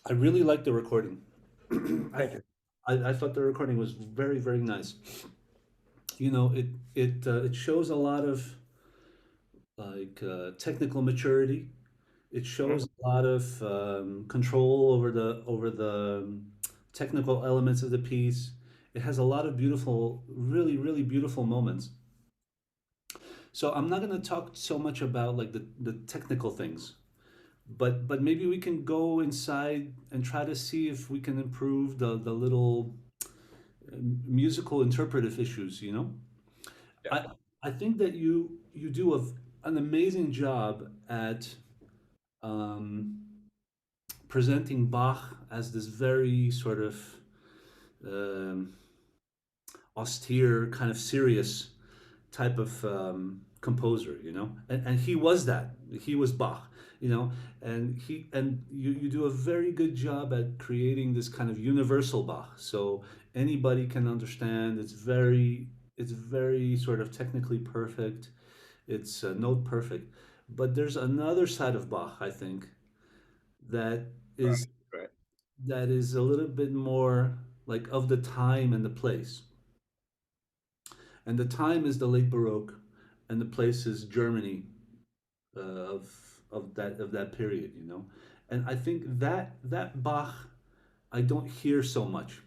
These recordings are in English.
I really like the recording. I, Thank you. I thought the recording was very, very nice. You know, it shows a lot of technical maturity. It Mhm. shows a lot of control over the technical elements of the piece. It has a lot of beautiful, really, really beautiful moments. So I'm not going to talk so much about like the technical things, but maybe we can go inside and try to see if we can improve the little musical interpretive issues. You know, Yeah. I I think that you do an amazing job at um, presenting Bach as this very sort of um, austere, kind of serious type of composer, you know, and he was that. He was Bach, you know, and you do a very good job at creating this kind of universal Bach, so anybody can understand. It's very sort of technically perfect. It's note perfect. But there's another side of Bach, I think, that is Right. Right. that is a little bit more like of the time and the place. And the time is the late Baroque, and the place is Germany, of that period, you know. And I think that Bach I don't hear so much.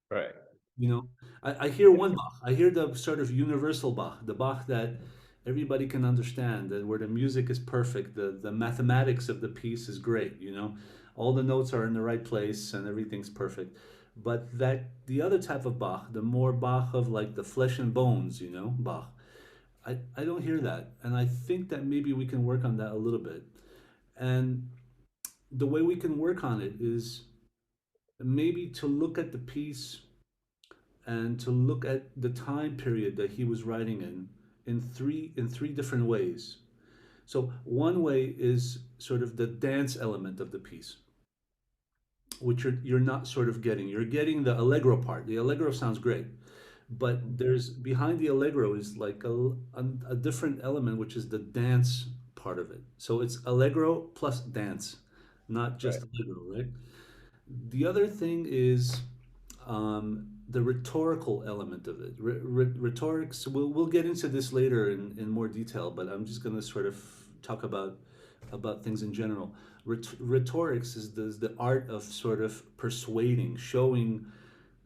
Right. You know, I hear Yeah. one Bach. I hear the sort of universal Bach, the Bach that everybody can understand, and where the music is perfect, the mathematics of the piece is great. You know, all the notes are in the right place and everything's perfect. But that the other type of Bach, the more Bach of like the flesh and bones, you know, Bach. I don't hear that, and I think that maybe we can work on that a little bit. And the way we can work on it is maybe to look at the piece and to look at the time period that he was writing in three different ways. So one way is sort of the dance element of the piece, which you're not sort of getting. You're getting the allegro part. The allegro sounds great, but there's behind the allegro is like a different element, which is the dance part of it. So it's allegro plus dance, not Right. just allegro, right? The other thing is the rhetorical element of it. Rhetorics. We'll get into this later in more detail, but I'm just going to sort of talk about things in general. Rhetorics is the art of sort of persuading, showing,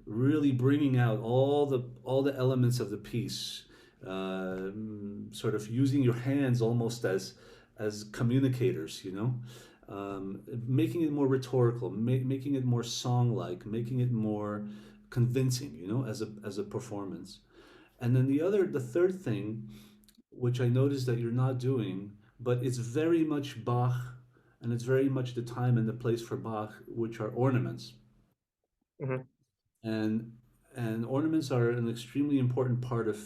really bringing out all the elements of the piece, sort of using your hands almost as communicators, you know, making it more rhetorical, making it more song-like, making it more convincing, you know, as a performance. And then the third thing, which I noticed that you're not doing, but it's very much Bach, and it's very much the time and the place for Bach, which are ornaments. Hmm. and and ornaments are an extremely important part of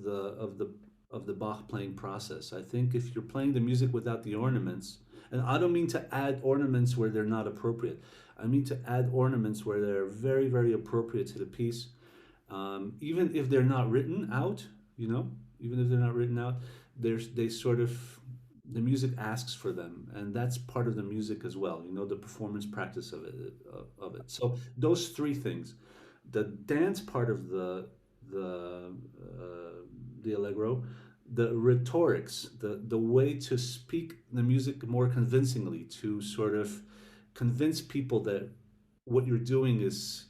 the of the of the Bach playing process. I think if you're playing the music without the ornaments, and I don't mean to add ornaments where they're not appropriate. I mean to add ornaments where they're very, very appropriate to the piece, even if they're not written out. You know, even if they're not written out, they sort of the music asks for them, and that's part of the music as well. You know, the performance practice of it. So those three things, the dance part of the the allegro, the rhetorics, the way to speak the music more convincingly, to sort of convince people that what you're doing is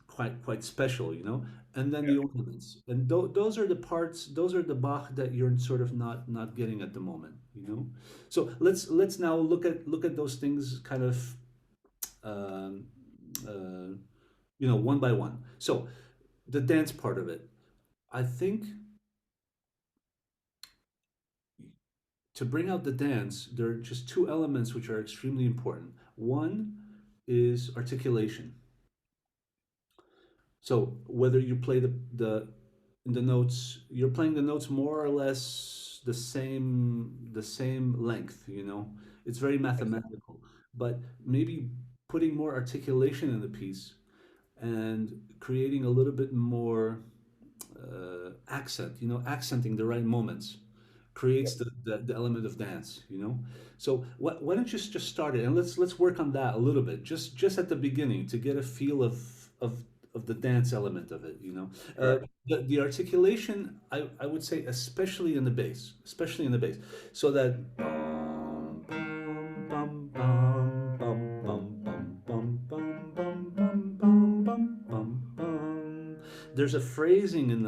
quite special, you know. And then Yeah. the ornaments, and those are the parts, those are the Bach that you're sort of not getting at the moment, you know. So let's now look at those things kind of um, uh, one by one. So the dance part of it, I think, to bring out the dance, there are just two elements which are extremely important. One is articulation. So whether you play the in the notes, you're playing the notes more or less the same length, you know. It's very I see. mathematical, but maybe putting more articulation in the piece and creating a little bit more accent, you know, accenting the right moments creates Yep. the element of dance, you know. So why don't you just start it, and let's work on that a little bit, just at the beginning, to get a feel of of the dance element of it, you know. Sure. The articulation, I would say, especially in the bass, so that bum, bum, bum, bum, bum, bum, bum, bum, bum, bum, bum, bum, bum. There's a phrasing in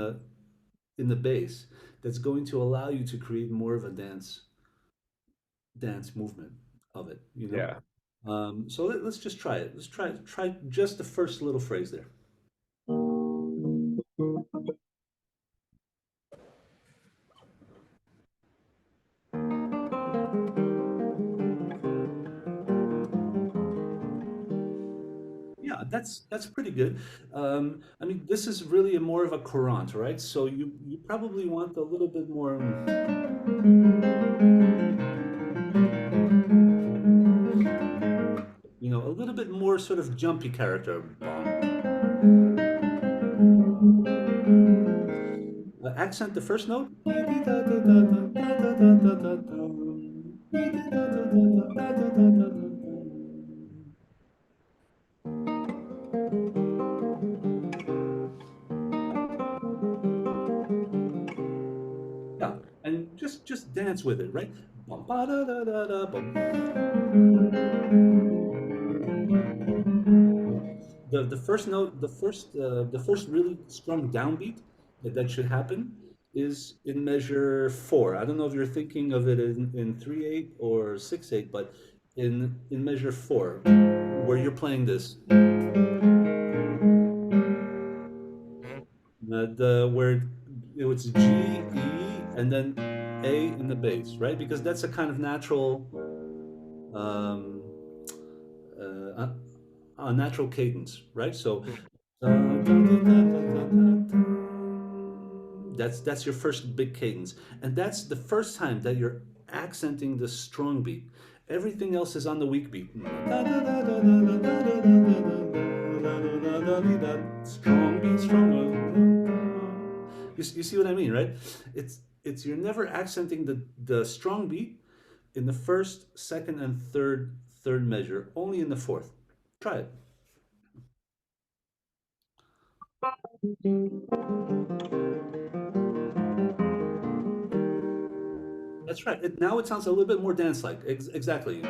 the bass that's going to allow you to create more of a dance movement of it, you know. Yeah. So let's just try it. Let's try just the first little phrase there. Yeah, that's pretty good. I mean, this is really more of a courant, right? So you probably want a little bit more, a little bit more sort of jumpy character. Accent the first note. just dance with it, right? Bum, ba, da, da, da, da, bum. The first note, the first really strong downbeat that should happen is in measure four. I don't know if you're thinking of it in 3/8 or 6/8, but in measure four, where you're playing this, Mhm. the where it's G, E, and then A in the bass, right? Because that's a kind of natural um, uh, a natural cadence, right? So Mhm. that's your first big cadence, and that's the first time that you're accenting the strong beat. Everything else is on the weak beat. Strong beat, strong. You see what I mean, right? It's you're never accenting the strong beat in the first, second, and third measure. Only in the fourth. Try it. That's right. Now it sounds a little bit more dance-like. Exactly.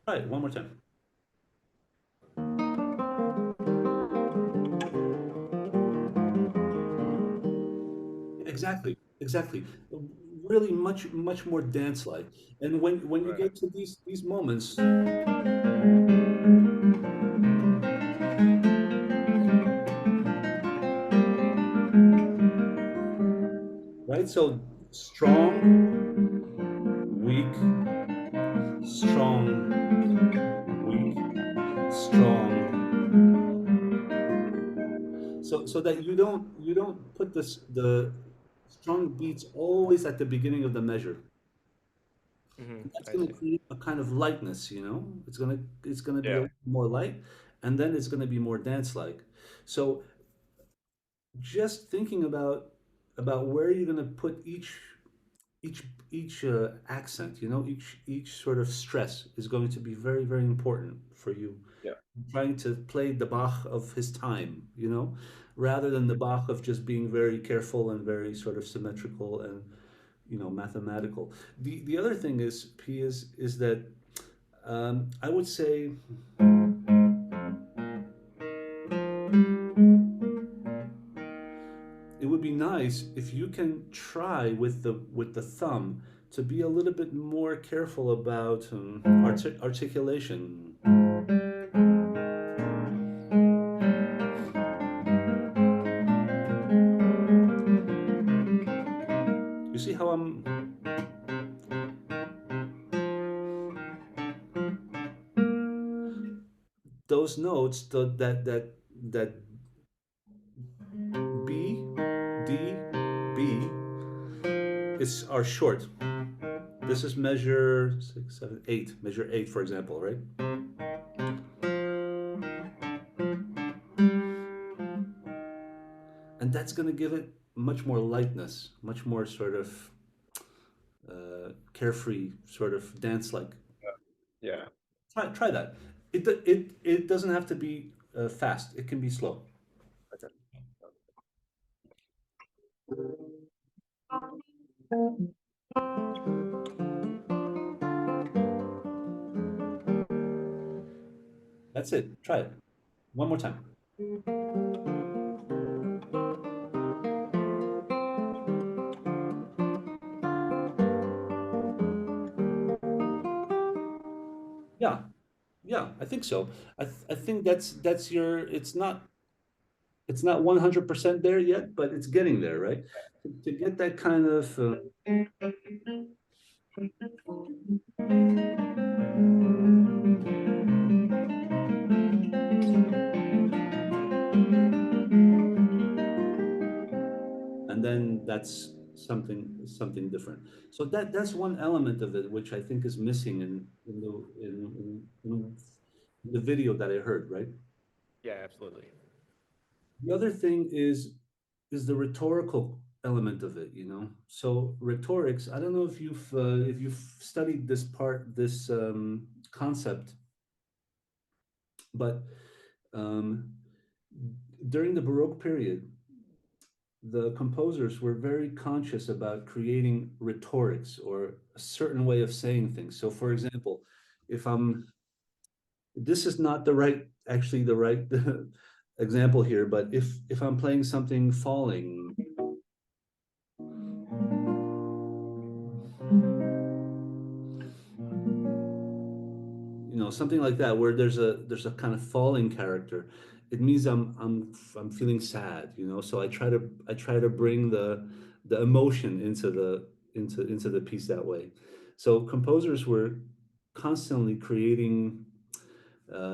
Try it one more time. Exactly. Exactly. Really much more dance-like. And when you Right. get to these moments, right? So strong, weak, strong, weak, strong. So that you don't put the strong beats always at the beginning of the measure. That's I going to see. create a kind of lightness, you know. It's gonna be a Yeah. little more light, and then it's going to be more dance-like. So just thinking about where you're going to put each accent, you know, each sort of stress is going to be very important for you. Yeah. Trying to play the Bach of his time, you know, rather than the Bach of just being very careful and very sort of symmetrical and mathematical. The other thing is P is that I would say it would be nice if you can try with the thumb to be a little bit more careful about articulation. You see how those notes that B, D, B is are short. This is measure 6, 7, 8. Measure 8, for example, right? And that's going to give it much more lightness, much more sort of carefree, sort of dance-like. Yeah. Try that. It doesn't have to be fast. It can be slow. Okay. That's it. Try it one more time. Yeah, yeah, I think so. I think that's your. It's not 100% there yet, but it's getting there, right? To get that kind of and then that's something different. So that's one element of it which I think is missing in the video that I heard, right? Yeah, absolutely. The other thing is the rhetorical. element of it, you know. So rhetorics, I don't know if you've studied this concept, but um, during the Baroque period, the composers were very conscious about creating rhetorics or a certain way of saying things. So, for example, if I'm, this is not the right, actually the right example here, but if I'm playing something falling, you know, something like that, where there's a kind of falling character, it means I'm feeling sad, you know. So I try to bring the emotion into the piece that way. So composers were constantly creating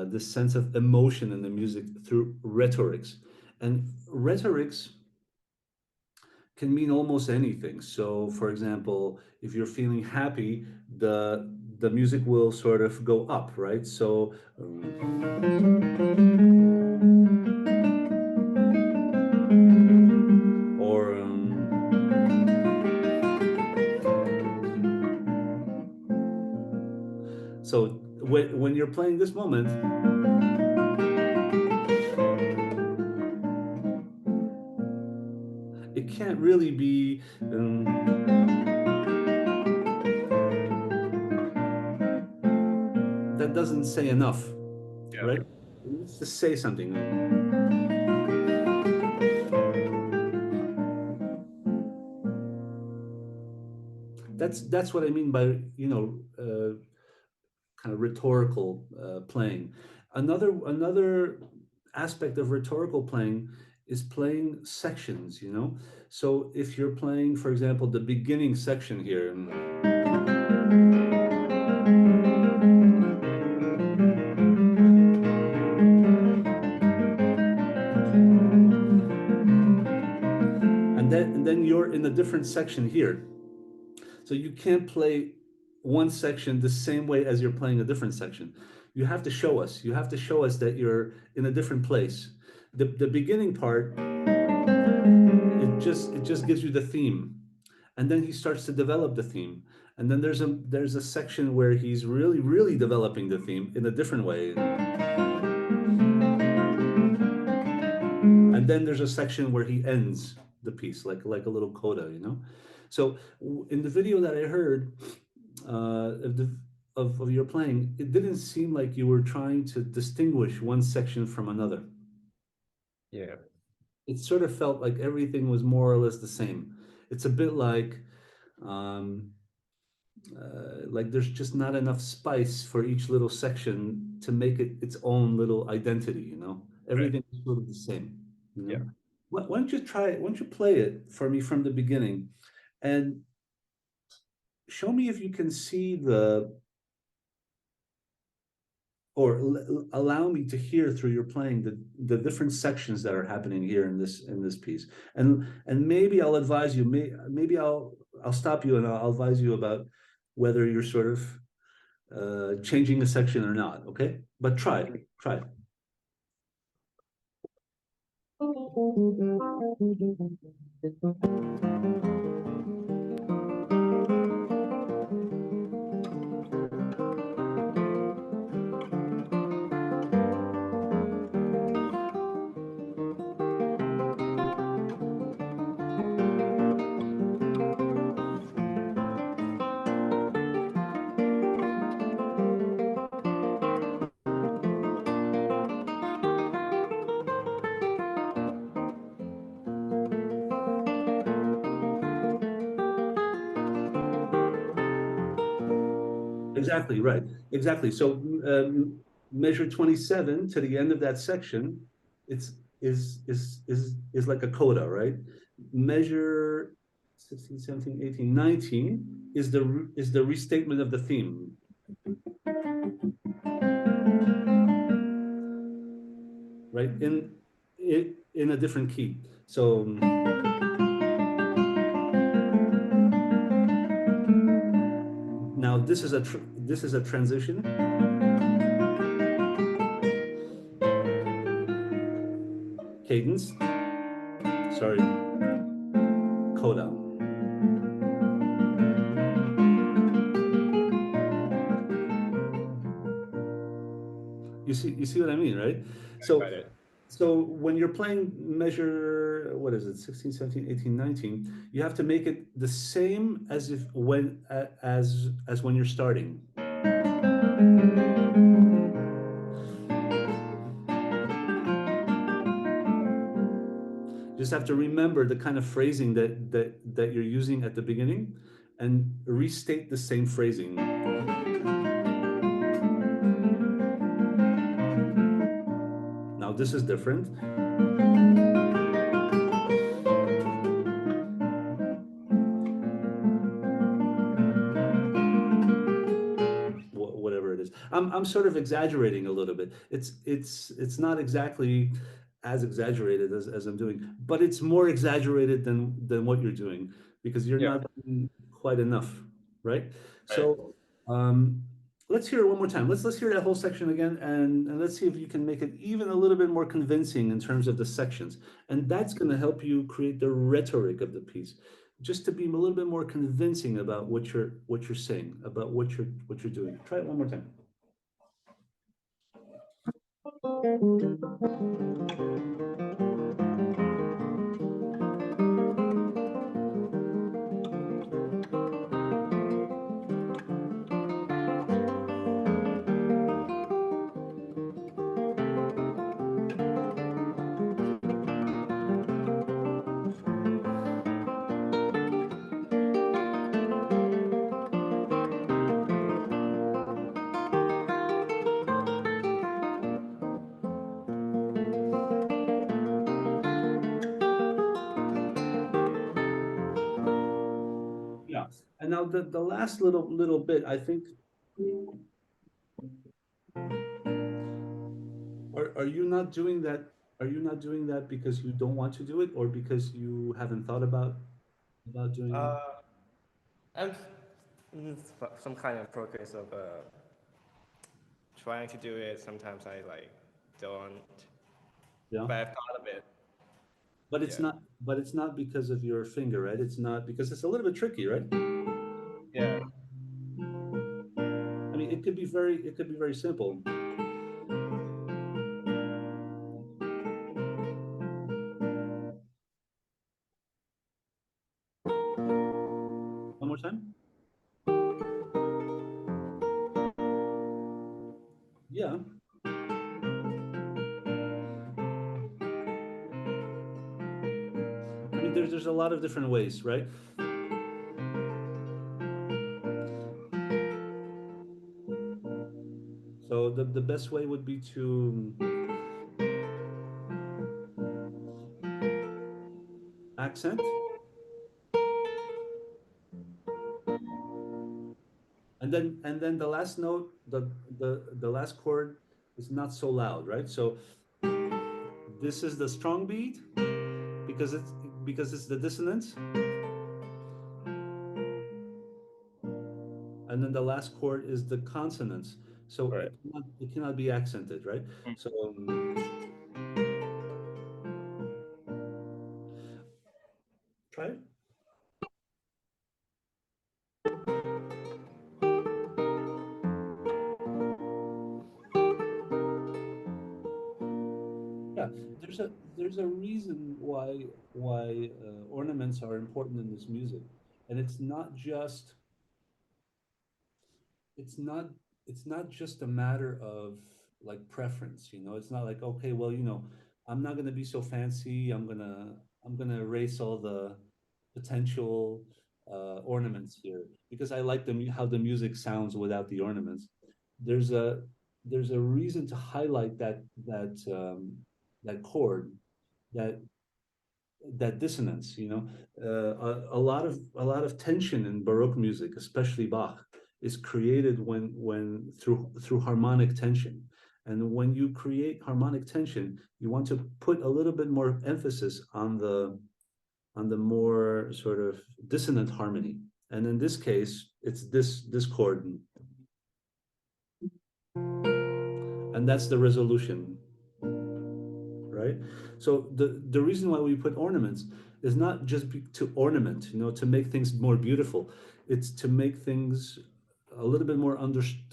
this sense of emotion in the music through rhetorics, and rhetorics can mean almost anything. So, for example, if you're feeling happy, the music will sort of go up, right? So, or so when you're playing this moment, it can't really be. That doesn't say enough, Yeah. right? It needs to say something. That's what I mean by, kind of rhetorical playing. Another aspect of rhetorical playing is playing sections, you know. So if you're playing, for example, the beginning section here, and then you're in a different section here, so you can't play one section the same way as you're playing a different section. You have to show us. You have to show us that you're in a different place. The beginning part, it just gives you the theme, and then he starts to develop the theme, and then there's a section where he's really developing the theme in a different way, and then there's a section where he ends the piece like a little coda, you know. So in the video that I heard of your playing, it didn't seem like you were trying to distinguish one section from another. Yeah. It sort of felt like everything was more or less the same. It's a bit um, like there's just not enough spice for each little section to make it its own little identity, you know. Right. Everything is sort of the same, you know. Yeah. Why don't you try it? Why don't you play it for me from the beginning, and show me if you can see or allow me to hear through your playing the different sections that are happening here in this piece, and maybe I'll advise you, maybe I'll stop you and I'll advise you about whether you're sort of changing a section or not. Okay, but try. Exactly, right. Exactly. So measure 27 to the end of that section, it's is like a coda, right? Measure 16, 17, 18, 19 is the restatement of the theme, right? In a different key. So now this is a transition cadence. Sorry, coda. You see what I mean, right? So Got it. so when you're playing measure, what is it, 16, 17, 18, 19, you have to make it the same as if when as when you're starting. You just have to remember the kind of phrasing that you're using at the beginning and restate the same phrasing. Now this is different. Whatever it is. I'm sort of exaggerating a little bit. It's not exactly as exaggerated as I'm doing, but it's more exaggerated than what you're doing because you're Yeah. not doing quite enough, right? Right. So let's hear it one more time. Let's hear that whole section again, and let's see if you can make it even a little bit more convincing in terms of the sections. And that's going to help you create the rhetoric of the piece, just to be a little bit more convincing about what you're saying, about what you're doing. Try it one more time. Yeah. And now the last little bit, I think, are you not doing that? Are you not doing that because you don't want to do it, or because you haven't thought about doing it? Uh, I'm in some kind of progress of trying to do it. Sometimes I like don't, Yeah. but I've thought of it. But Yeah. it's not because of your finger, right? It's not because it's a little bit tricky, right? Yeah. I mean, it could be very simple. One more time. Yeah. I mean, there's a lot of different ways, right? So the best way would be to accent, and then the last note, the last chord is not so loud, right? So this is the strong beat because it's the dissonance, and then the last chord is the consonance. So Right. it cannot be accented, right? So try it. Yeah, there's a reason why ornaments are important in this music, and it's not it's not just a matter of like preference, you know. It's not like, okay, well, you know, I'm not going to be so fancy. I'm going to erase all the potential ornaments here because I like how the music sounds without the ornaments. There's a there's a reason to highlight that chord, that that dissonance, you know. A lot of tension in Baroque music, especially Bach, is created when through harmonic tension. And when you create harmonic tension, you want to put a little bit more emphasis on the more sort of dissonant harmony. And in this case, it's this chord, and that's the resolution, right? So the reason why we put ornaments is not just to ornament, to make things more beautiful. It's to make things a little bit more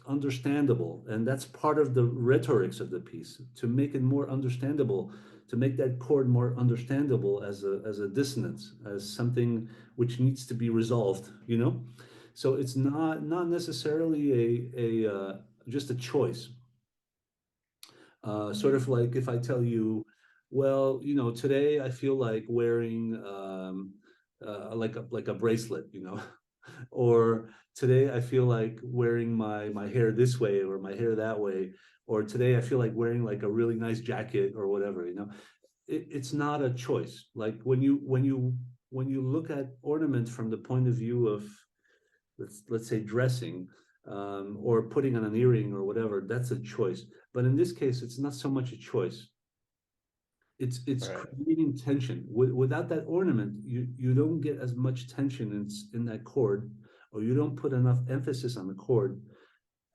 understandable, and that's part of the rhetorics of the piece, to make it more understandable, to make that chord more understandable as a dissonance, as something which needs to be resolved. So it's not necessarily a just a choice. Sort of like if I tell you, well, today I feel like wearing like a bracelet. Or today I feel like wearing my hair this way or my hair that way, or today I feel like wearing like a really nice jacket or whatever. It's not a choice. Like when you look at ornament from the point of view of, let's say, dressing, or putting on an earring or whatever, that's a choice. But in this case, it's not so much a choice. It's Right. creating tension. Without that ornament, you don't get as much tension in that chord, or you don't put enough emphasis on the chord,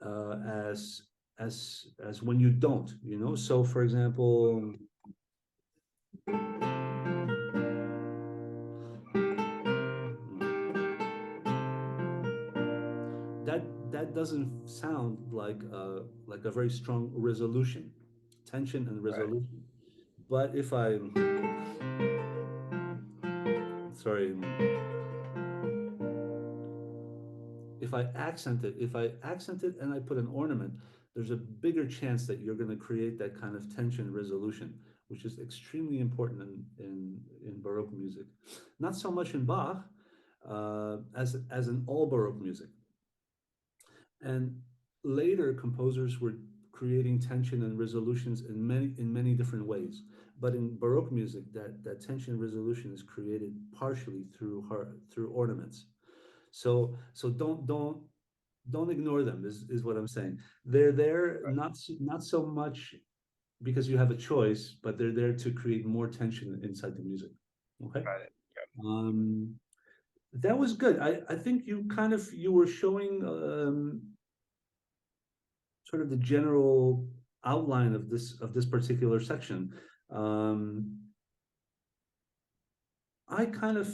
uh, as as when you don't. So, for example, that that doesn't sound like a very strong resolution, tension and Right. resolution. But if I, sorry, if I accent it and I put an ornament, there's a bigger chance that you're going to create that kind of tension resolution, which is extremely important in Baroque music. Not so much in Bach, as in all Baroque music. And later composers were creating tension and resolutions in many different ways. But in Baroque music, that tension and resolution is created partially through ornaments. So don't ignore them, is what I'm saying. They're there not so much because you have a choice, but they're there to create more tension inside the music. Okay. Got it. Um, that was good. I think you were showing sort of the general outline of this particular section. Um, I kind of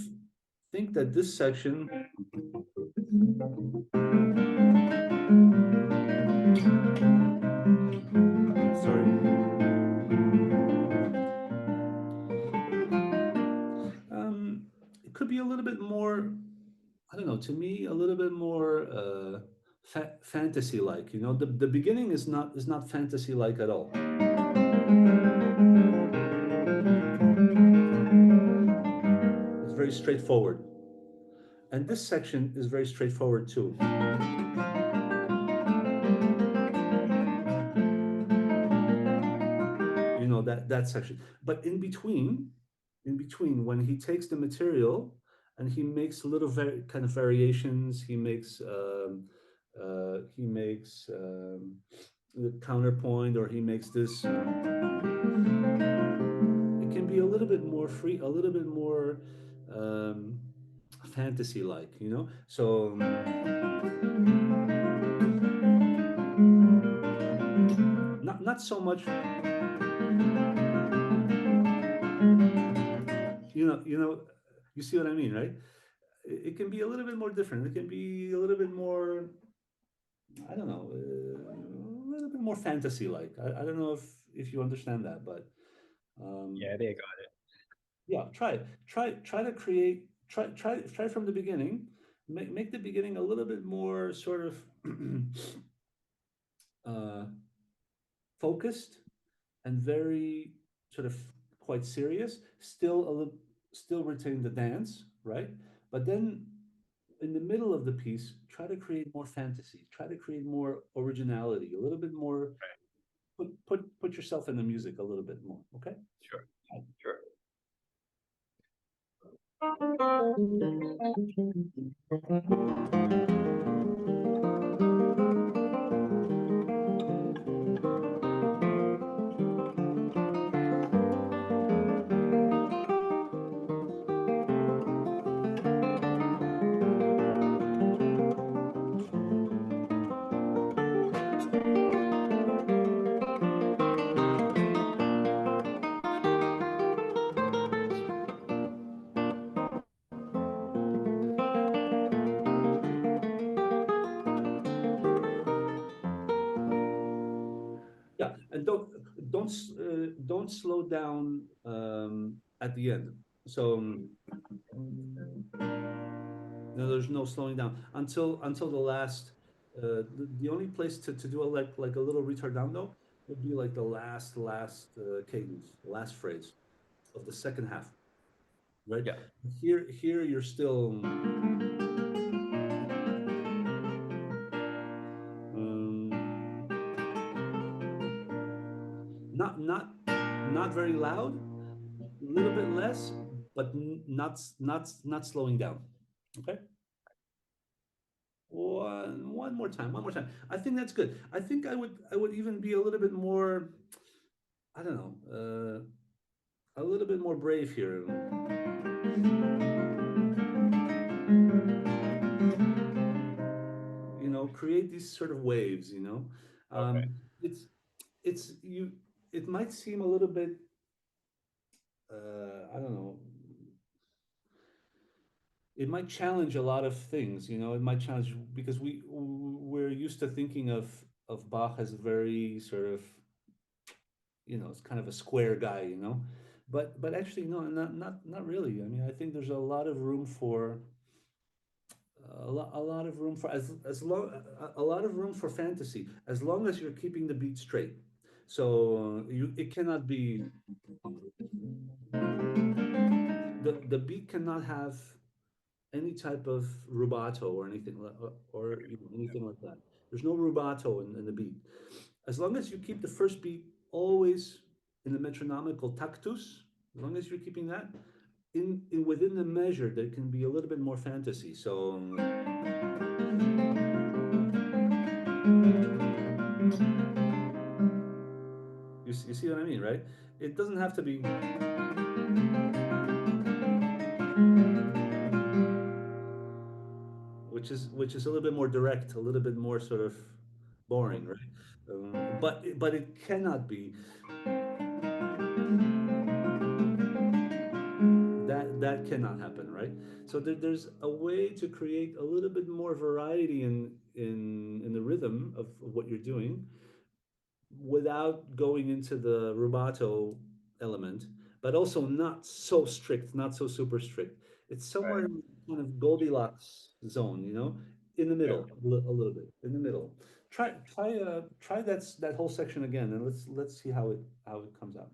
think that this section, sorry, it could be a little bit more, I don't know, to me, a little bit more fantasy-like. The beginning is not fantasy-like at all. It's very straightforward, and this section is very straightforward too. That section. But in between, when he takes the material and he makes little kind of variations, he makes the counterpoint, or he makes this. It can be a little bit more free, a little bit more um, fantasy-like. So not so much. You see what I mean, right? It can be a little bit more different. It can be a little bit more, I don't know, a little bit more fantasy-like. I don't know if you understand that, but um, Yeah, they got it. yeah, try it. Try to create. Try from the beginning. Make the beginning a little bit more sort of uh, focused and very sort of quite serious. Still retain the dance, right? But then in the middle of the piece, try to create more fantasy. Try to create more originality. A little bit more. Put yourself in the music a little bit more. Okay. Sure. Sure. and don't slow down at the end. So no, there's no slowing down until the last. The only place to do a like a little retardando would be like the last cadence, the last phrase of the second half, right? Yeah. Here you're still not very loud, a little bit less, but not slowing down. Okay. One more time. I think that's good. I think I would even be a little bit more, I don't know, a little bit more brave here. Create these sort of waves. Okay. It's you. It might seem a little bit, I don't know. It might challenge a lot of things. It might challenge because we're used to thinking of Bach as a very sort of, it's kind of a square guy. But actually, no, not really. I mean, I think there's a lot of room for a lot of room for as long a lot of room for fantasy as long as you're keeping the beat straight. So it cannot be the beat cannot have any type of rubato or anything anything like that. There's no rubato in the beat. As long as you keep the first beat always in the metronomical tactus, as long as you're keeping that in within the measure, there can be a little bit more fantasy. So you see what I mean, right? It doesn't have to be, which is a little bit more direct, a little bit more sort of boring, right? But it cannot be that cannot happen, right? So there's a way to create a little bit more variety in the rhythm of what you're doing without going into the rubato element, but also not so strict, not so super strict. It's somewhere Right. in kind of Goldilocks zone, in the Yeah. middle, a little bit in the middle. Try that whole section again, and let's see how it comes out.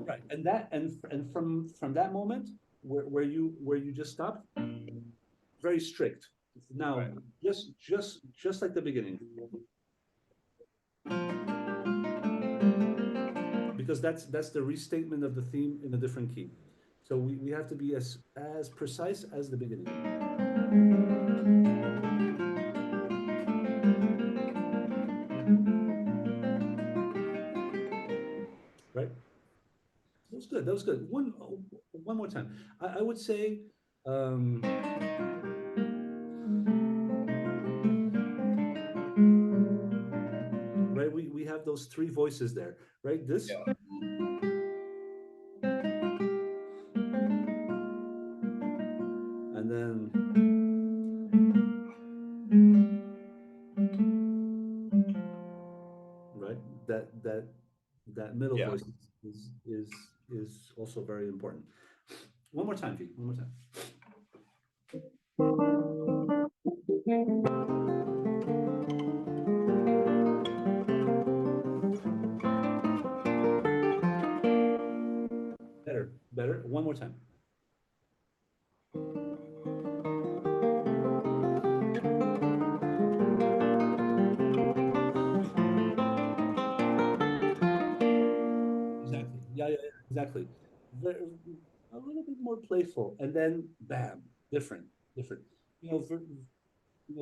Right, and from that moment where you just stopped, very strict. Now, Right. just like the beginning, because that's the restatement of the theme in a different key. So we have to be as precise as the beginning, right? That was good. That was good. One more time. I would say, um, right? We have those three voices there, right? This, Yeah. and then right that middle Yeah. voice is also very important. One more time, V. One more time. Better, better. One more time. Exactly. Yeah, exactly. Very, a little bit more playful, and then bam, different, different. You know, ver,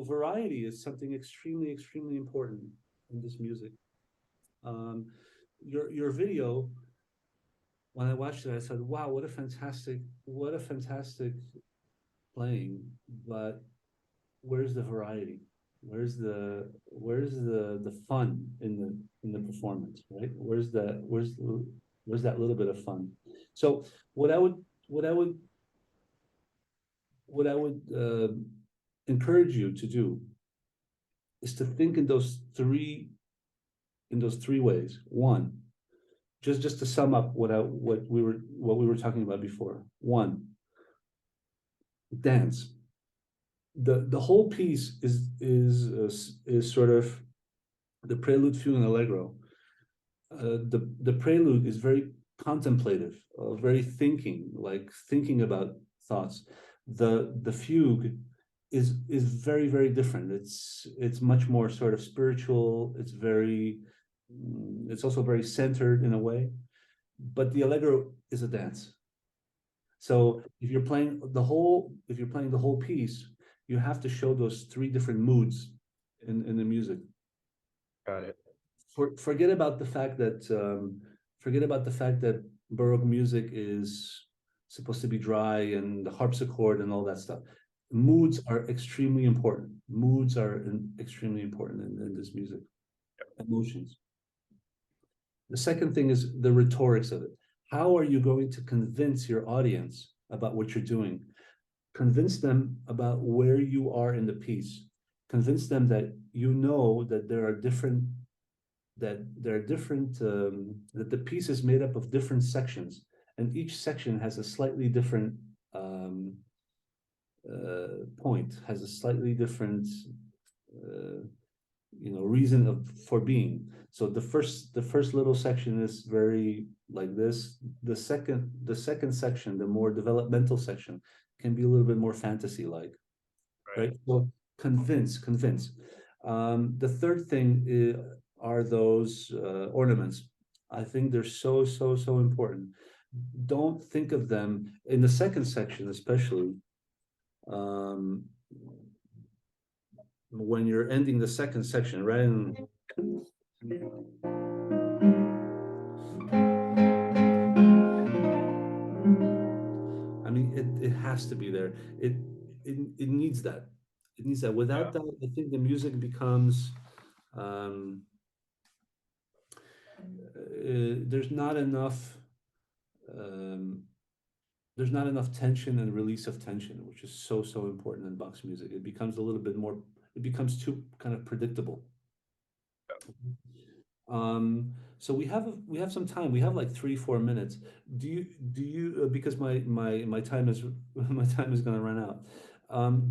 variety is something extremely, extremely important in this music. Um, your video, when I watched it, I said, "Wow, what a fantastic playing!" But where's the variety? Where's the fun in the performance, right? Where's that little bit of fun? So what I would what I would what I would encourage you to do is to think in those three ways. One, just to sum up what we were talking about before. One, dance. The whole piece is sort of the Prelude Fugue and Allegro. The prelude is very contemplative, very thinking about thoughts. The fugue is very different. It's much more sort of spiritual. It's also very centered in a way. But the allegro is a dance. So if you're playing the whole piece, you have to show those three different moods in the music. Got it. Forget about the fact that Baroque music is supposed to be dry and the harpsichord and all that stuff. Moods are extremely important. Extremely important in this music. Emotions. The second thing is the rhetorics of it. How are you going to convince your audience about what you're doing? Convince them about where you are in the piece. Convince them that you know that that the piece is made up of different sections, and each section has a slightly different point, has a slightly different reason for being. So the first little section is very like this. The second section, the more developmental section, can be a little bit more fantasy like, right? So convince. The third thing are those ornaments. I think they're so important. Don't think of them in the second section, especially when you're ending the second section, right? I mean, it has to be there. It needs that. It needs that. Without that, I think the music becomes there's not enough tension and release of tension, which is so important in Bach's music. It becomes a little bit more. It becomes too kind of predictable. So we have some time. We have like 3-4 minutes. Do you because my time is my time is going to run out.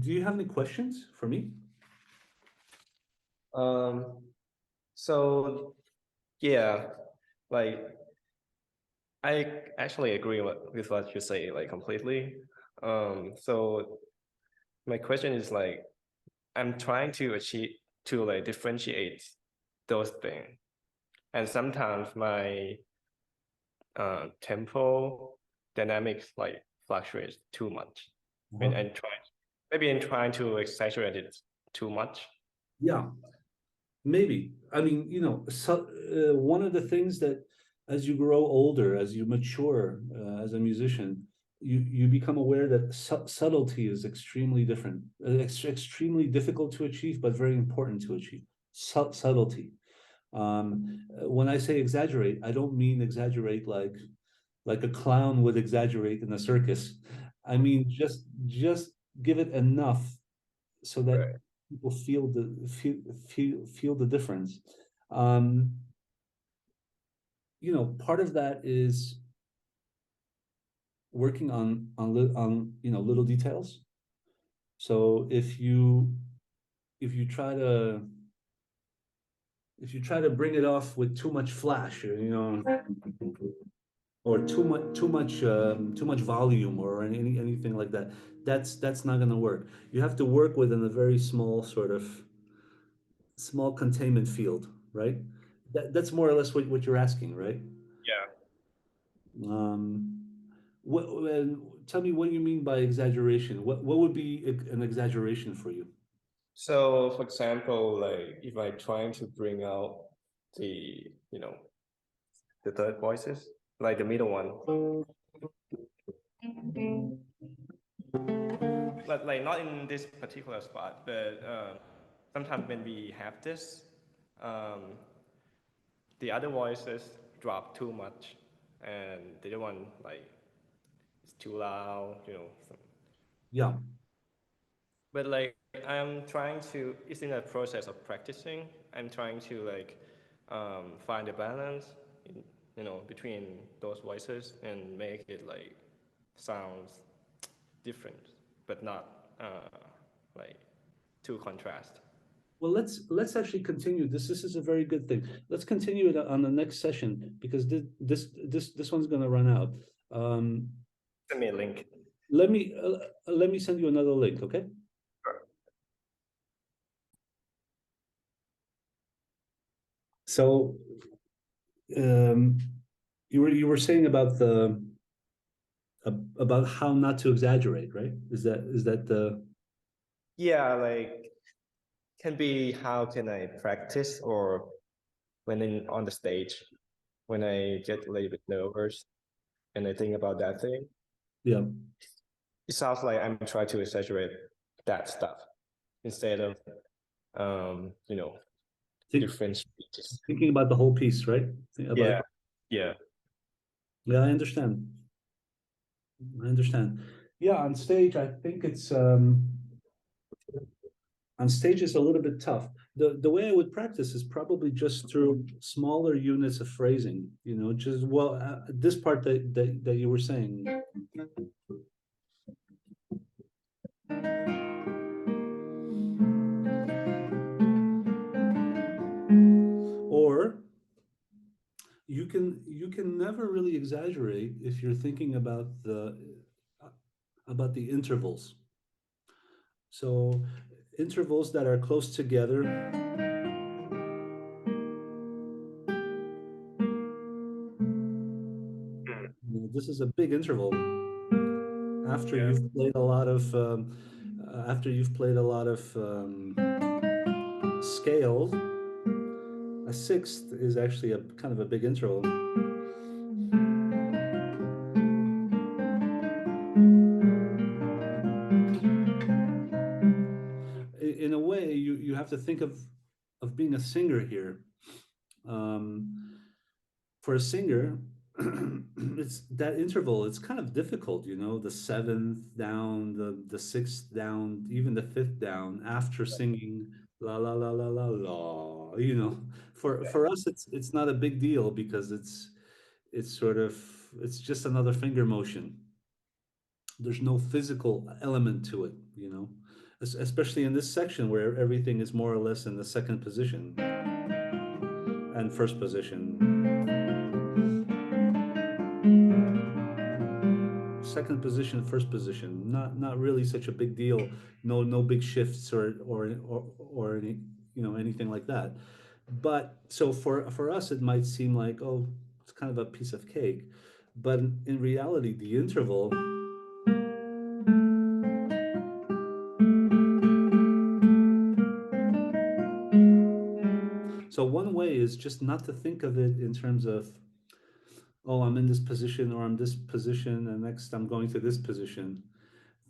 Do you have any questions for me? So yeah, like I actually agree with what you say, like completely. So my question is like, I'm trying to like differentiate those things, and sometimes my tempo dynamics like fluctuates too much. Uh-huh. And trying to exaggerate it too much. Yeah, maybe. I mean, one of the things that as you grow older, as you mature as a musician, you become aware that subtlety is extremely different, extremely difficult to achieve, but very important to achieve. Subtlety. When I say exaggerate, I don't mean exaggerate like a clown would exaggerate in a circus. I mean just give it enough so that people feel the difference. Part of that is working on little details. So if you try to bring it off with too much flash, or too much volume or anything like that, that's not going to work. You have to work within a very small containment field, right? That's more or less what you're asking, right? Yeah. Um, tell me what you mean by exaggeration. What would be an exaggeration for you? So for example, like if I trying to bring out the, the third voices, like the middle one. But like not in this particular spot, but sometimes when we have this, um, the other voices drop too much, and the other one like it's too loud, Yeah. But like I'm trying to, it's in a process of practicing. I'm trying to like find a balance, in, between those voices and make it like sounds different, but not like too contrast. Well, let's actually continue this. This is a very good thing. Let's continue it on the next session because this one's going to run out. Um, Send me a link. let me send you another link, okay? So you were saying about the about how not to exaggerate, right? Is that the Yeah, like can be how can I practice or when on the stage, when I get a little bit nervous and I think about that thing, yeah? it sounds like I'm trying to exaggerate that stuff instead of um, you know, Think, different speeches. thinking about the whole piece, right? Yeah, yeah, Yeah, I understand. I understand. Yeah, on stage, I think it's on stage is a little bit tough. The way I would practice is probably just through smaller units of phrasing. You know, just well, this part that you were saying, or you can never really exaggerate if you're thinking about the intervals. So intervals that are close together. This is a big interval. After yeah, you've played a lot of after you've played a lot of scales, a sixth is actually a kind of a big interval. In a way, you have to think of being a singer here. Um, for a singer, it's that interval. It's kind of difficult, you know, the seventh down, the sixth down, even the fifth down after singing la la la la la la. You know, for us, it's not a big deal because it's sort of it's just another finger motion. There's no physical element to it, you know, especially in this section where everything is more or less in the second position and first position. Second position, first position, not really such a big deal. No big shifts or any, you know, anything like that. But so for us, it might seem like, oh, it's kind of a piece of cake, but in reality, the interval. So one way is just not to think of it in terms of, oh, I'm in this position or I'm this position, and next I'm going to this position.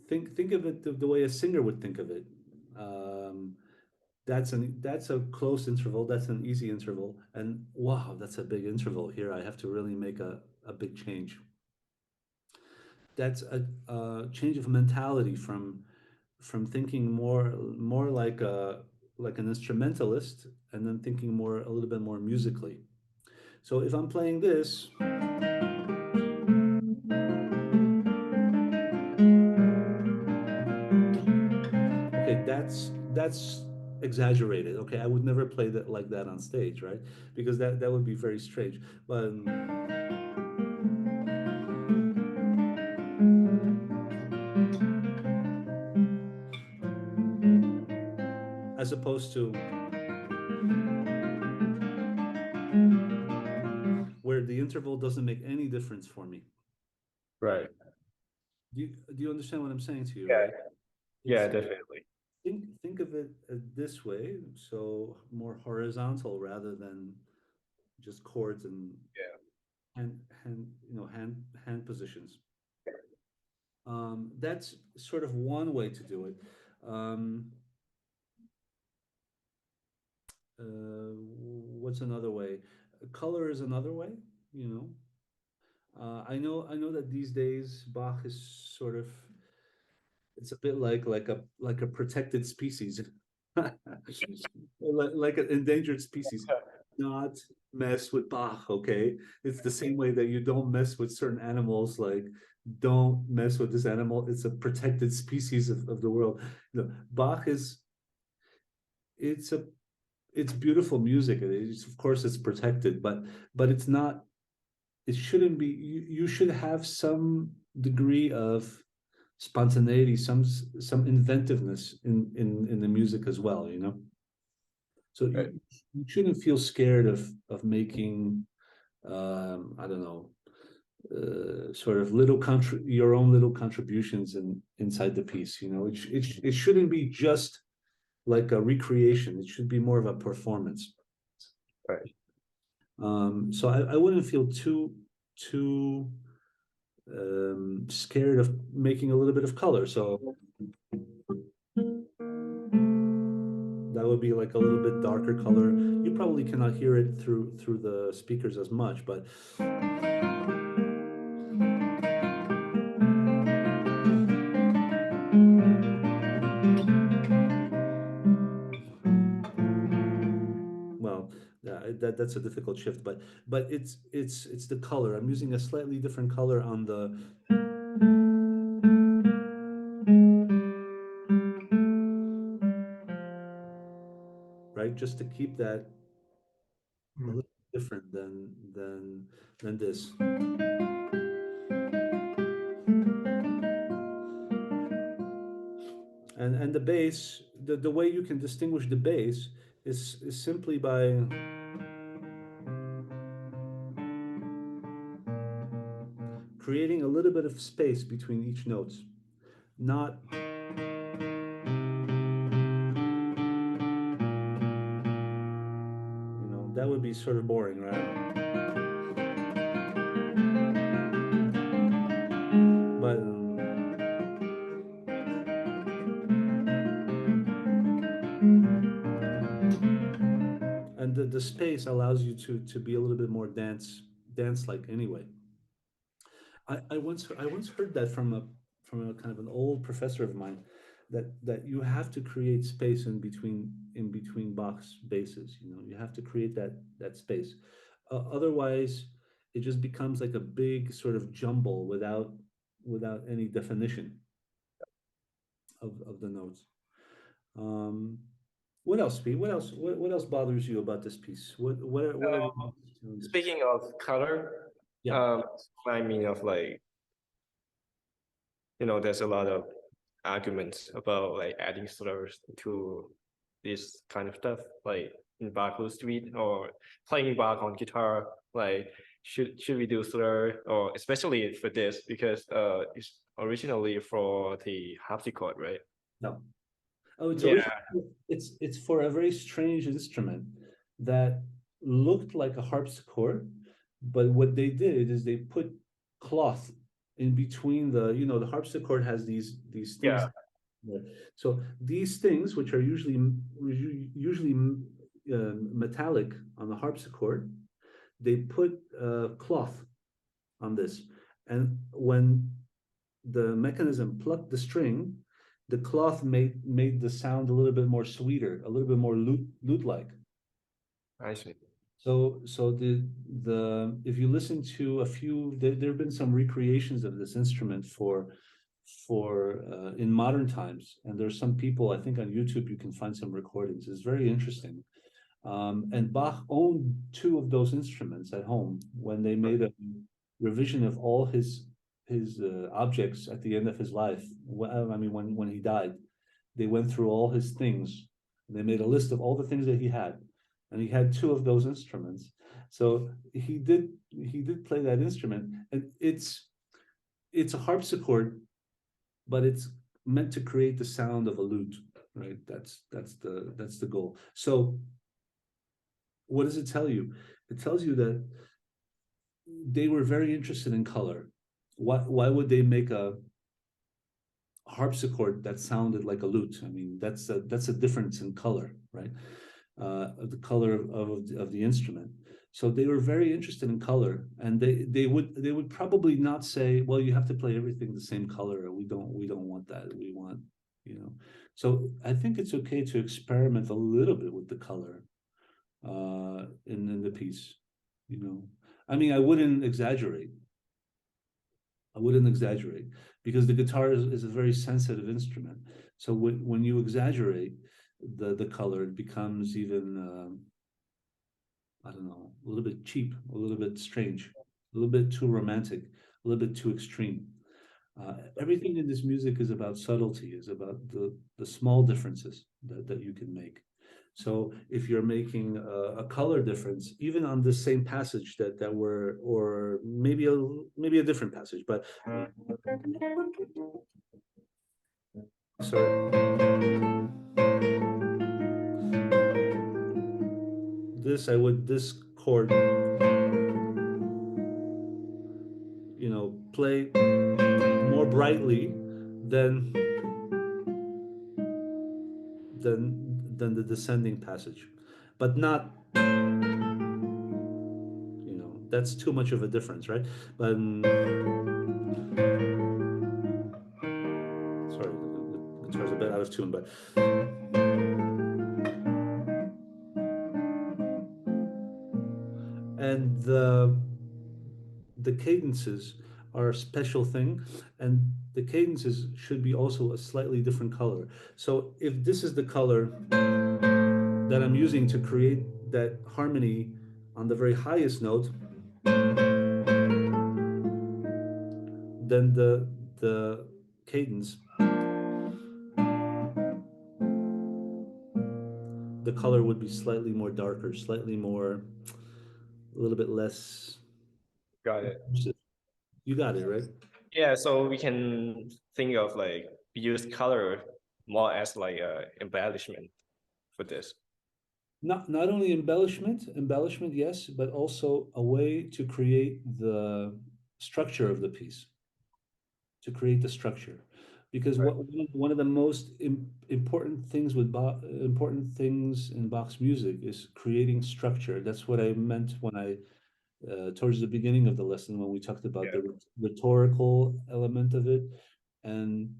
Think of it the way a singer would think of it. Um, that's a close interval. That's an easy interval, and wow, that's a big interval. Here, I have to really make a big change. That's a change of mentality from thinking more like an instrumentalist, and then thinking more a little bit more musically. So if I'm playing this, okay, that's exaggerated. Okay, I would never play that like that on stage, right? Because that would be very strange. But as opposed to where the interval doesn't make any difference for me. right. Do you understand what I'm saying to you, Yeah, right? yeah, It's definitely. think of it this way, so more horizontal rather than just chords and Yeah, hand positions. That's sort of one way to do it. Um, what's another way? Color is another way, you know. I know that these days Bach is sort of, it's a bit like a protected species, like an endangered species. Not mess with Bach, okay? It's the same way that you don't mess with certain animals, like don't mess with this animal. It's a protected species of the world. Bach is it's a it's beautiful music. Of course it's protected, but it's not. It shouldn't be. You should have some degree of spontaneity, some inventiveness in the music as well, you know. So Right. you shouldn't feel scared of making I don't know, sort of your own little contributions inside the piece. You know, it shouldn't be just like a recreation. It should be more of a performance. Right. So I wouldn't feel too scared of making a little bit of color. So that would be like a little bit darker color. You probably cannot hear it through the speakers as much, but well, yeah, that's a difficult shift, but it's the color. I'm using a slightly different color on the right, just to keep that a Mm. little different than this. And the bass, the way you can distinguish the bass is simply by creating a little bit of space between each notes. Not, that would be sort of boring, right? But and the space allows you to be a little bit more dance like anyway. I once heard that from a kind of an old professor of mine, that you have to create space in between box bases. You have to create that space. Otherwise, it just becomes like a big sort of jumble without any definition of the notes. Um, what else, Pete? What else bothers you about this piece? What are the challenges? Speaking of color, Yeah. um, remind me of like, there's a lot of arguments about like adding slurs to this kind of stuff, like in Bach Street or playing Bach on guitar. Like, should we do slur, or especially for this because it's originally for the harpsichord, right? No. Oh, it's Yeah, original. It's for a very strange instrument that looked like a harpsichord, but what they did is they put cloth in between the harpsichord has these things. yeah, Yeah. So these things, which are usually metallic on the harpsichord, they put cloth on this, and when the mechanism plucked the string, the cloth made the sound a little bit more sweeter, a little bit more lute like. I see. So the if you listen to a few, there have been some recreations of this instrument for in modern times, and there's some people, I think on YouTube you can find some recordings. It's very interesting. And Bach owned two of those instruments at home when they made a revision of all his objects at the end of his life. Well, I mean, when he died, they went through all his things. And they made a list of all the things that he had, and he had two of those instruments. So he did play that instrument, and it's a harpsichord, but it's meant to create the sound of a lute, right? That's the goal. So what does it tell you? It tells you that they were very interested in color. Why would they make a harpsichord that sounded like a lute? I mean, that's a difference in color, right? The color of the instrument. So they were very interested in color, and they would probably not say, well, you have to play everything the same color. We don't want that. We want, you know. So I think it's okay to experiment a little bit with the color in the piece, you know. I mean, I wouldn't exaggerate. I wouldn't exaggerate because the guitar is a very sensitive instrument. So when you exaggerate the color, it becomes even I don't know, a little bit cheap, a little bit strange, a little bit too romantic, a little bit too extreme. Everything in this music is about subtlety, is about the small differences that you can make. So if you're making a color difference, even on the same passage that were, or maybe a different passage, but sorry, this chord, you know, play more brightly than than the descending passage, but not, you know, that's too much of a difference, right? But sorry, the guitar's a bit out of tune, but and the cadences are a special thing, and the cadences should be also a slightly different color. So if this is the color that I'm using to create that harmony on the very highest note, then the cadence, the color would be slightly more darker, slightly more, a little bit less. Got it. You got it, right? Yeah, so we can think of like use color more as like a embellishment for this. Not only embellishment, yes, but also a way to create the structure of the piece, to create the structure. Because Right. one of the most important things with important things in Bach's music is creating structure. That's what I meant when I towards the beginning of the lesson when we talked about Yeah. the rhetorical element of it, and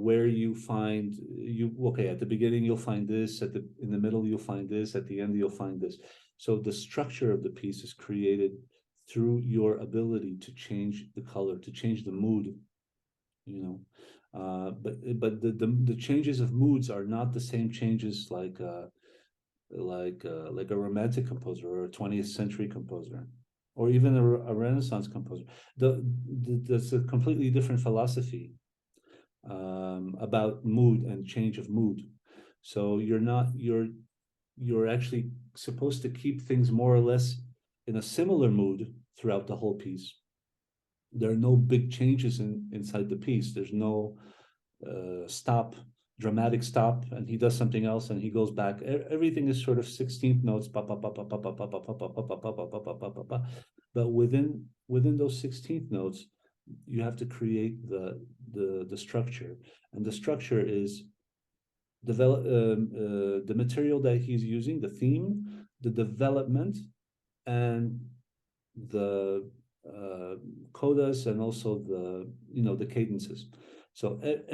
where you find you okay at the beginning you'll find this, at the in the middle you'll find this, at the end you'll find this. So the structure of the piece is created through your ability to change the color, to change the mood, you know. But the changes of moods are not the same changes like a romantic composer or a 20th century composer or even a Renaissance composer. That's a completely different philosophy about mood and change of mood. So you're actually supposed to keep things more or less in a similar mood throughout the whole piece. There are no big changes inside the piece. There's no stop, dramatic stop, and he does something else and he goes back. Everything is sort of 16th notes, but within those 16th notes, you have to create the structure, and the structure is the material that he's using, the theme, the development, and the codas, and also the cadences. So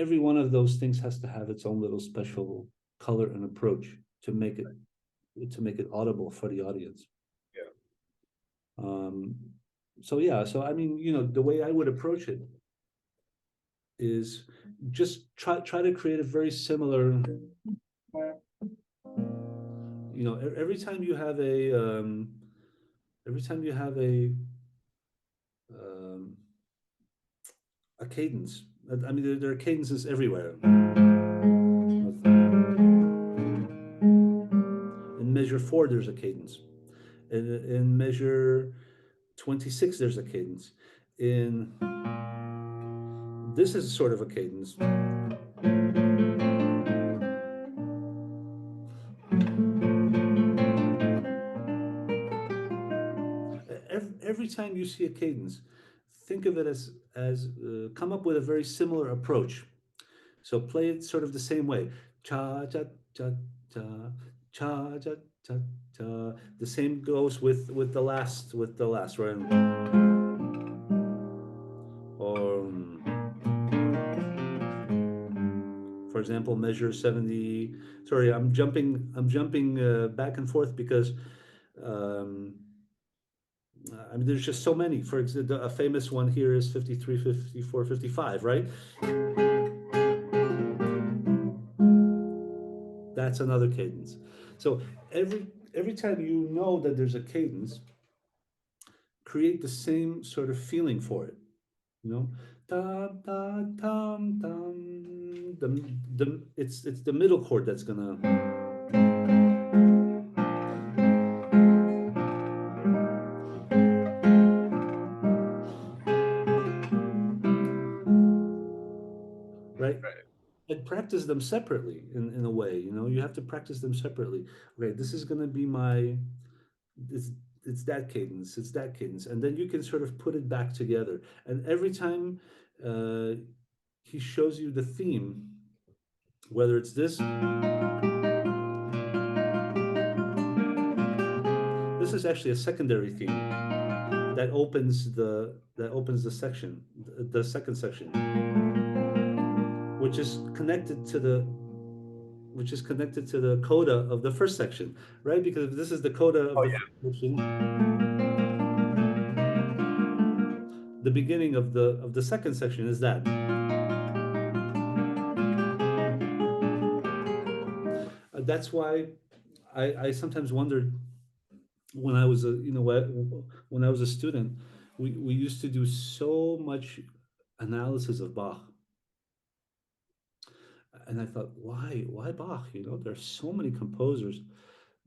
every one of those things has to have its own little special color and approach to make it audible for the audience. Yeah. Um, so yeah, so I mean, the way I would approach it is just try to create a very similar. Every time you have um, a cadence. I mean, there are cadences everywhere. In measure 4, there's a cadence. In measure 26, there's a cadence. In this is sort of a cadence. Every time you see a cadence, think of it as come up with a very similar approach. So play it sort of the same way. Cha cha cha cha cha cha ta, ta. The same goes with the last, right? Or for example, measure 70. Sorry, I'm jumping back and forth because um, I mean, there's just so many. For example, a famous one here is 53, 54, 55, right? That's another cadence. So every time you know that there's a cadence, create the same sort of feeling for it. You know, da da tam tam. It's the middle chord that's gonna right. And practice them separately in a way. You know, you have to practice them separately. Okay, this is gonna be my it's it's that cadence, it's that cadence, and then you can sort of put it back together. And every time uh, he shows you the theme, whether it's this is actually a secondary theme that opens the section, the second section, which is connected to the coda of the first section, right? Because if this is the coda of Oh the first section, the beginning of the second section is that. That's why I sometimes wondered when I was a when I was a student, we used to do so much analysis of Bach, and I thought, why Bach? You know, there's so many composers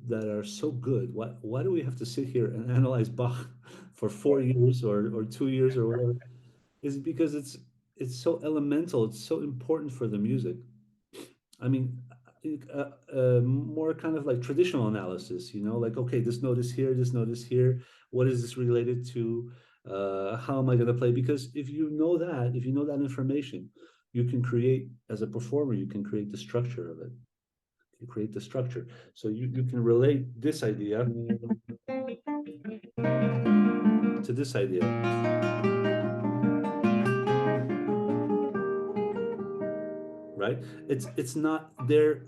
that are so good. Why do we have to sit here and analyze Bach for 4 years or 2 years or whatever? Is because it's so elemental. It's so important for the music. I mean, more kind of like traditional analysis, you know, like, okay, this note is here, this note is here. What is this related to? How am I going to play? Because if you know that information, you can create, as a performer, you can create the structure of it. You create the structure. So you can relate this idea to this idea. Right? It's not they're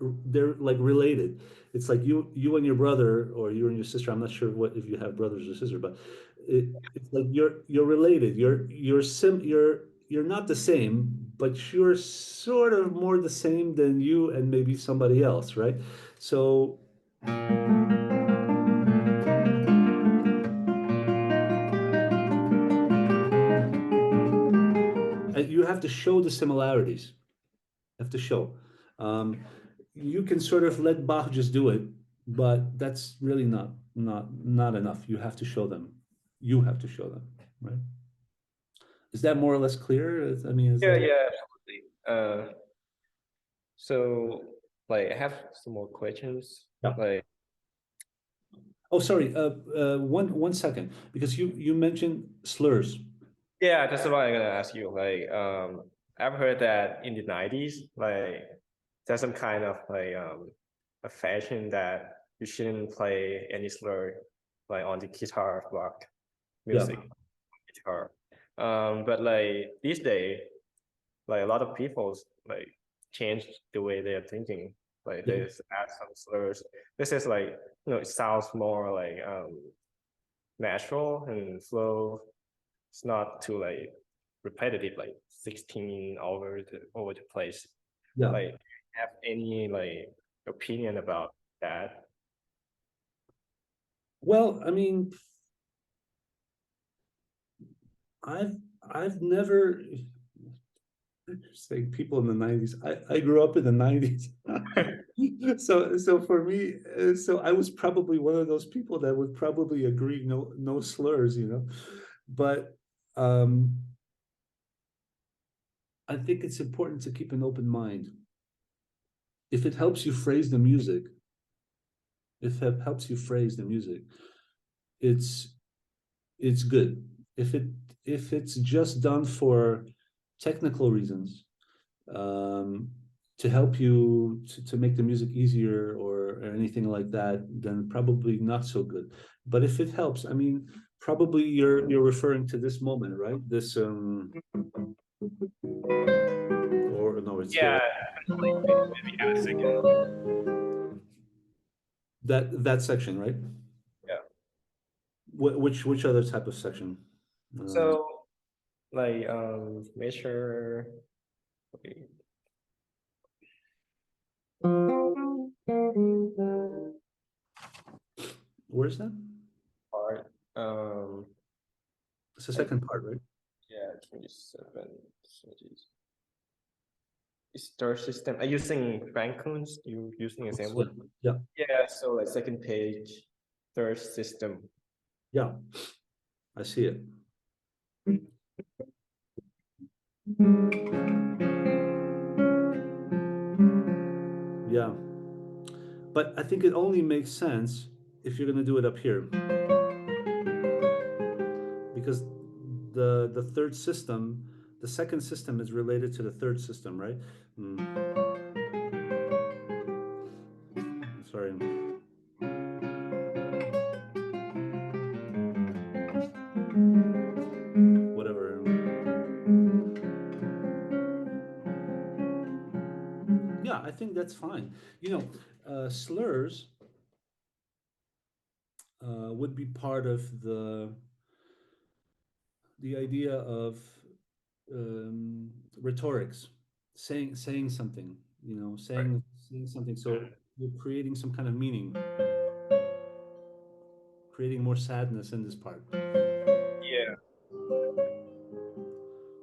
like related. It's like you and your brother or you and your sister. I'm not sure what if you have brothers or sisters, but it's like you're related. You're not the same, but you're sort of more the same than you and maybe somebody else, right? So you have to show the similarities. You have to show. Um, you can sort of let Bach just do it, but that's really not enough. You have to show them. You have to show them, right? Is that more or less clear? I mean, is yeah, that? yeah, absolutely. So like I have some more questions. Yeah. Like, Oh, sorry. One second, because you mentioned slurs. yeah, that's what I'm gonna ask you. Like, I've heard that in the 90s, like there's some kind of like a fashion that you shouldn't play any slur like on the guitar rock Yeah. music guitar. But like these days, like a lot of people like change the way they are thinking. Like Yeah. they just add some slurs. This is like it sounds more like natural and flow. It's not too like repetitive, like 16 over the place. Yeah. Like, have any like opinion about that? Well, I mean, I've I've never saying people in the 90s. I grew up in the 90s. So for me, so I was probably one of those people that would probably agree no slurs, you know. But um I think it's important to keep an open mind. If it helps you phrase the music, if it helps you phrase the music, it's it's good. If it's just done for technical reasons, um to help you to make the music easier or anything like that, then probably not so good. But if it helps, I mean, probably you're referring to this moment, right? This or no, it's Yeah, here. definitely. Maybe have a second. That section, right? Yeah. Which other type of section? So like measure. Okay. Where's that? Part. It's the Like second part, right? yeah, 27. Star system. Are you using Francoons? You using Yeah, assembly? yeah, Yeah. So like second page, third system. yeah. I see it. Yeah, but I think it only makes sense if you're gonna do it up here, because the third system, the second system is related to the third system, right? Sorry. Whatever. Yeah, I think that's fine. You know, slurs would be part of the idea of rhetorics, saying something. You know, Right. saying something. So you're creating some kind of meaning, creating more sadness in this part, Yeah.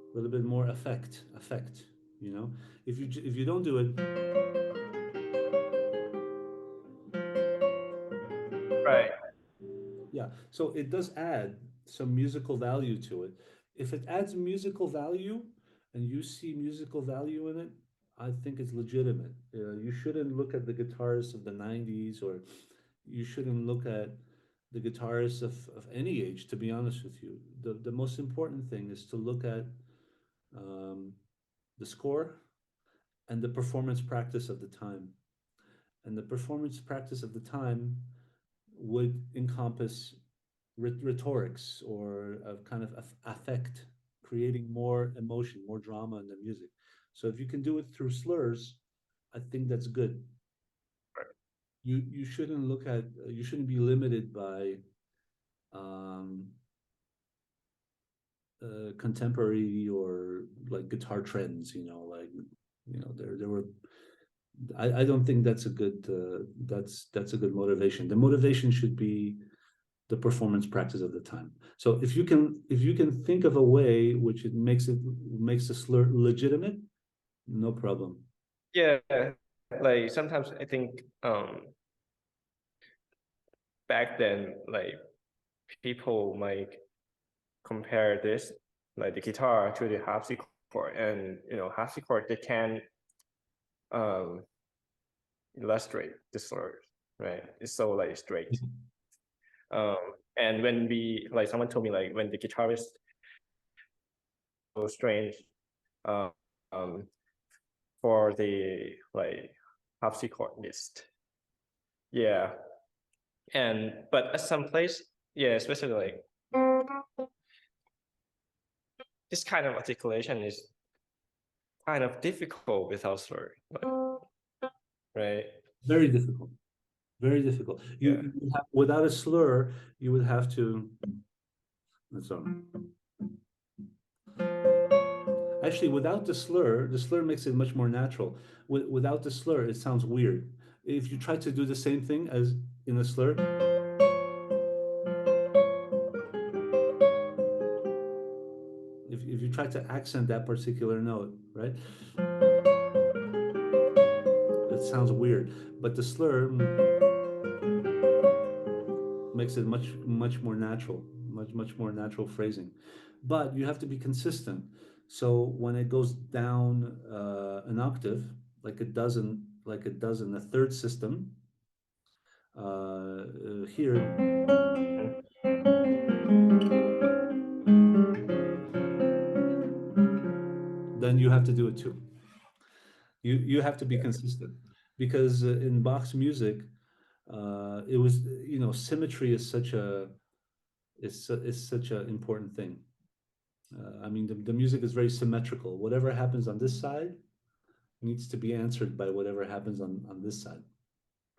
a little bit more effect. You know, if you don't do it, Right. yeah. So it does add some musical value to it. If it adds musical value and you see musical value in it, I think it's legitimate. You shouldn't look at the guitarists of the 90s, or you shouldn't look at the guitarists of any age, to be honest with you. The most important thing is to look at um, the score and the performance practice of the time. And the performance practice of the time would encompass rhetorics or a kind of affect, creating more emotion, more drama in the music. So if you can do it through slurs, I think that's good. You shouldn't look at you shouldn't be limited by um, contemporary or like guitar trends. There were. I don't think that's a good that's a good motivation. The motivation should be the performance practice of the time. So if you can think of a way which it makes the slur legitimate, no problem. Yeah. Like sometimes I think back then like people might compare this like the guitar to the harpsichord, and harpsichord they can um illustrate the slurs, right? It's so like straight. Um, and when we like someone told me like when the guitarist so strange um, um for the like harpsichord list. Yeah. And but at some place, yeah, especially like this kind of articulation is kind of difficult without slur, right? Very difficult. Very difficult. Yeah. You have, without a slur, you would have to. So actually, without the slur makes it much more natural. Without the slur, it sounds weird. If you try to do the same thing as in a slur, if you try to accent that particular note, right, it sounds weird. But the slur makes it much more natural, much more natural phrasing. But you have to be consistent. So when it goes down an octave, like it does in the third system, here, then you have to do it too. You have to be consistent because in Bach's music, it was symmetry is such an important thing. I mean, the music is very symmetrical. Whatever happens on this side needs to be answered by whatever happens on this side.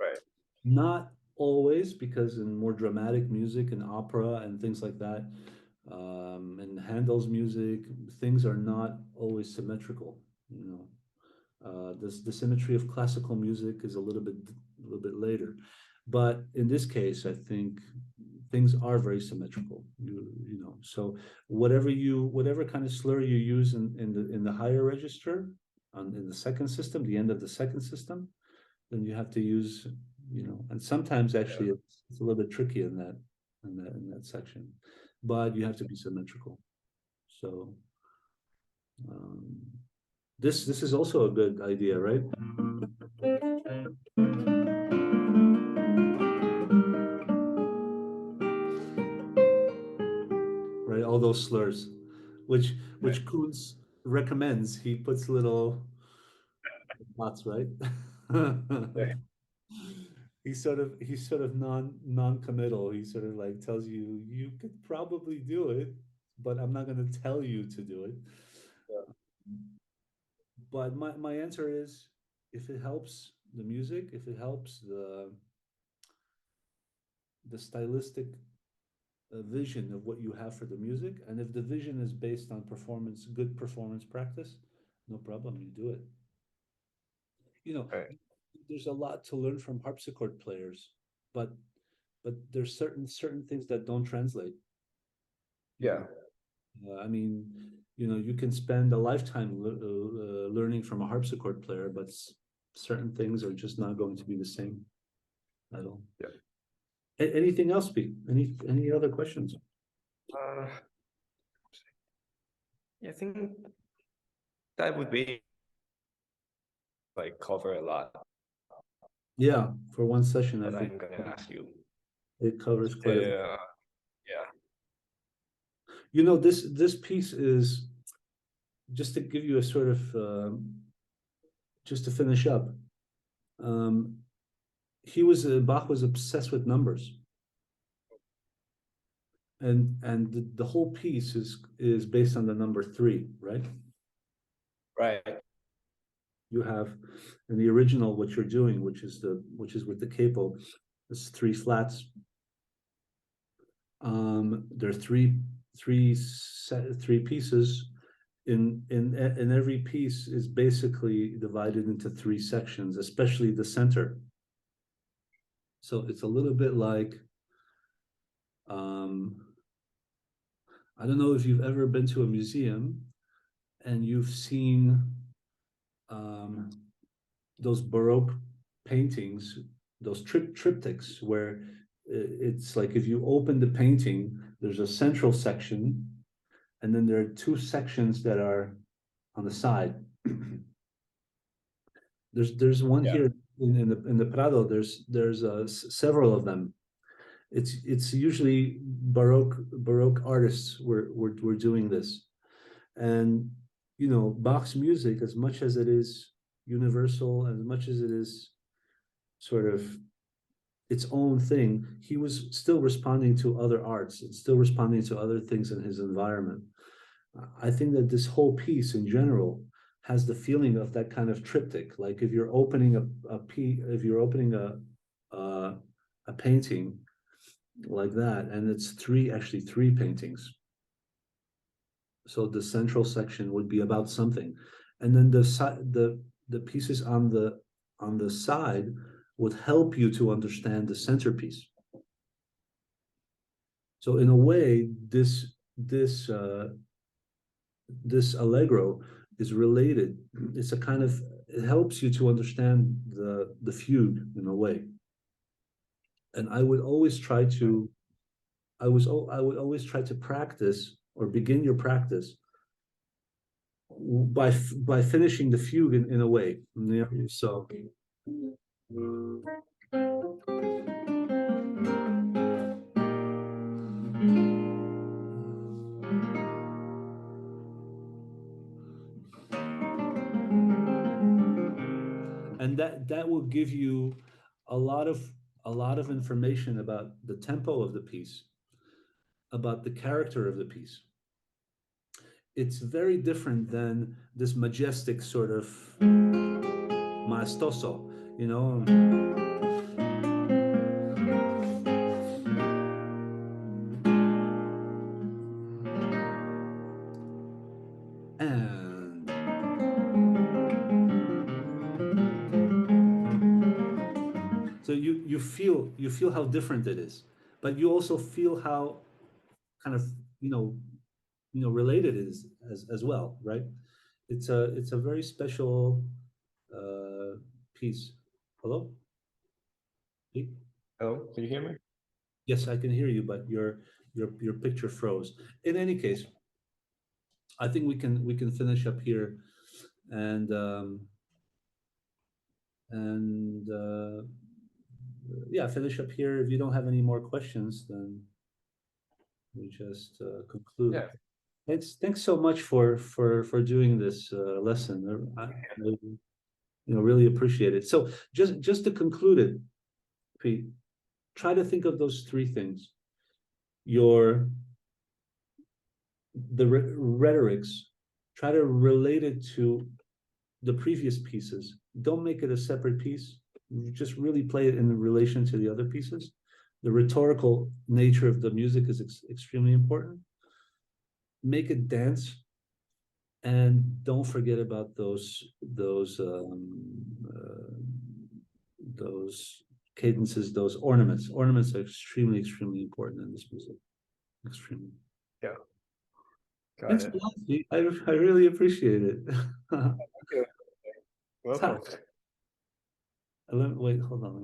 Right. Not always, because in more dramatic music and opera and things like that, and Handel's music, things are not always symmetrical. You know, the symmetry of classical music is a little bit later, but in this case, I think things are very symmetrical. So whatever kind of slur you use in the higher register, in the second system, the end of the second system, then you have to use, and sometimes actually it's a little bit tricky in that section, but you have to be symmetrical. So um, this is also a good idea, right? Right, all those slurs, which Kuntz recommends. He puts little dots, right? Yeah. He's sort of non-committal. He sort of like tells you you could probably do it, but I'm not going to tell you to do it. Yeah. But my answer is, if it helps the music, if it helps the stylistic vision of what you have for the music, and if the vision is based on good performance practice, no problem, you do it. You know, Right. there's a lot to learn from harpsichord players, but there's certain things that don't translate. You Yeah. know, I mean, you can spend a lifetime learning from a harpsichord player, but certain things are just not going to be the same at all. Yeah. Anything else, Pete? Any other questions? Uh, I think that would be like cover a lot Yeah, for one session, I that think I'm gonna ask you. it covers quite a bit. Yeah. This piece is just to give you a sort of just to finish up. Um, Bach was obsessed with numbers, and the whole piece is based on the number 3, right? Right. You have in the original what you're doing, which is with the capo, it's 3 flats. There are three pieces. In every piece is basically divided into 3 sections, especially the center. So it's a little bit like, I don't know if you've ever been to a museum and you've seen those Baroque paintings, those triptychs, where it's like if you open the painting, there's a central section, and then there are 2 sections that are on the side. There's one here in the Prado. There's several of them. It's usually Baroque artists were doing this, and Bach's music, as much as it is universal, as much as it is sort of its own thing, he was still responding to other arts and still responding to other things in his environment. I think that this whole piece in general has the feeling of that kind of triptych. Like if you're opening if you're opening a painting like that, and it's actually three paintings. So the central section would be about something, and then the pieces on the side would help you to understand the centerpiece. So in a way, this allegro is related. It's a kind of, it helps you to understand the fugue in a way. And I would always try to I would always try to practice or begin your practice by finishing the fugue in a way. So and that will give you a lot of information about the tempo of the piece, about the character of the piece. It's very different than this majestic sort of maestoso, you know. And so you feel how different it is, but you also feel how kind of related it is as well, right? It's a very special piece. Hello? Pete? Hello, can you hear me? Yes, I can hear you, but your picture froze. In any case, I think we can finish up here, and and yeah, finish up here. If you don't have any more questions, then we just conclude. Yeah. Thanks so much for doing this lesson. Really appreciate it. So just to conclude it, Pete, try to think of those three things: the rhetorics. Try to relate it to the previous pieces. Don't make it a separate piece. Just really play it in relation to the other pieces. The rhetorical nature of the music is extremely important. Make it dance, and don't forget about those cadences, those ornaments. Ornaments are extremely important in this music. Extremely. Yeah. Got Thanks a it. lot, Pete. I really appreciate it. Thank you. Welcome. Wait, hold on.